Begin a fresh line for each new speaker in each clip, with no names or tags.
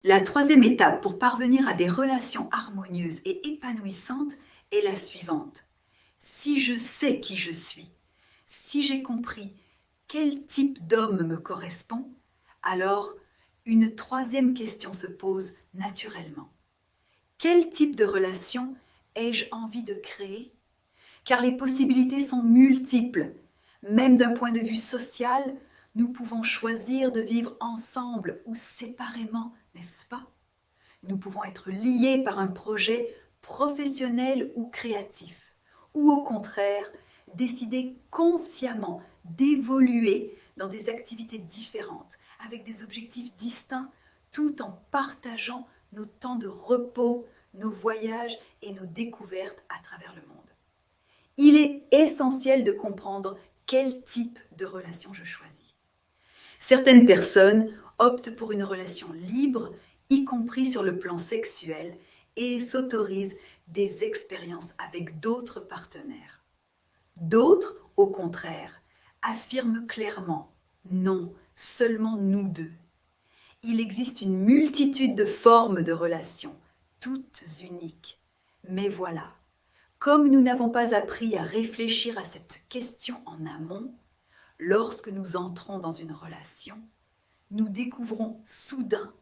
La troisième étape pour parvenir à des relations harmonieuses et épanouissantes est la suivante. Si je sais qui je suis, si j'ai compris quel type d'homme me correspond, alors une troisième question se pose naturellement. Quel type de relation ai-je envie de créer? Car les possibilités sont multiples. Même d'un point de vue social, nous pouvons choisir de vivre ensemble ou séparément, n'est-ce pas? Nous pouvons être liés par un projet professionnel ou créatif, ou au contraire, décider consciemment d'évoluer dans des activités différentes, avec des objectifs distincts, tout en partageant nos temps de repos, nos voyages et nos découvertes à travers le monde. Il est essentiel de comprendre quel type de relation je choisis. Certaines personnes optent pour une relation libre, y compris sur le plan sexuel, et s'autorisent des expériences avec d'autres partenaires. D'autres, au contraire, affirment clairement « non, seulement nous deux ». Il existe une multitude de formes de relations, toutes uniques. Mais voilà, comme nous n'avons pas appris à réfléchir à cette question en amont, lorsque nous entrons dans une relation, nous découvrons soudain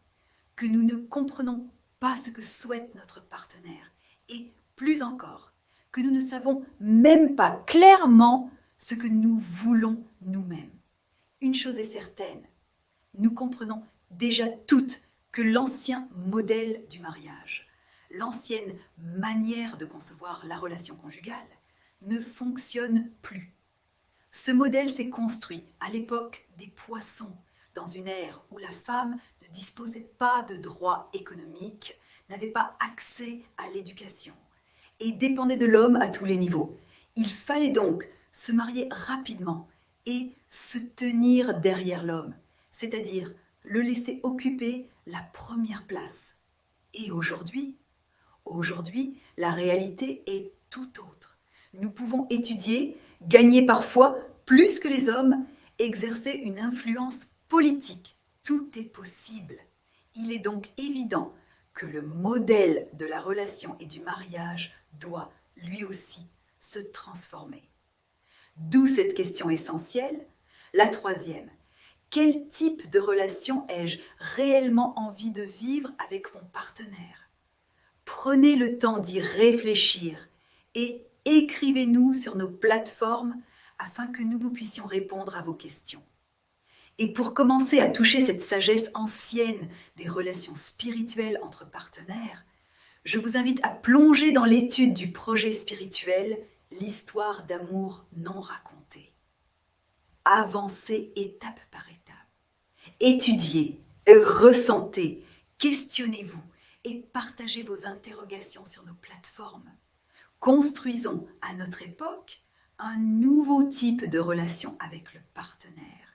que nous ne comprenons pas ce que souhaite notre partenaire et, plus encore, que nous ne savons même pas clairement ce que nous voulons nous-mêmes. Une chose est certaine, nous comprenons déjà toutes que l'ancien modèle du mariage, l'ancienne manière de concevoir la relation conjugale, ne fonctionne plus. Ce modèle s'est construit à l'époque des poissons, dans une ère où la femme ne disposait pas de droits économiques, n'avait pas accès à l'éducation et dépendait de l'homme à tous les niveaux. Il fallait donc se marier rapidement et se tenir derrière l'homme, c'est-à-dire le laisser occuper la première place. Et aujourd'hui, la réalité est tout autre. Nous pouvons étudier, gagner parfois plus que les hommes, exercer une influence politique. Tout est possible. Il est donc évident que le modèle de la relation et du mariage doit, lui aussi, se transformer. D'où cette question essentielle. La troisième, quel type de relation ai-je réellement envie de vivre avec mon partenaire? Prenez le temps d'y réfléchir et écrivez-nous sur nos plateformes afin que nous puissions répondre à vos questions. Et pour commencer à toucher cette sagesse ancienne des relations spirituelles entre partenaires, je vous invite à plonger dans l'étude du projet spirituel, l'histoire d'amour non racontée. Avancez étape par étape. Étudiez, ressentez, questionnez-vous et partagez vos interrogations sur nos plateformes. Construisons à notre époque un nouveau type de relation avec le partenaire.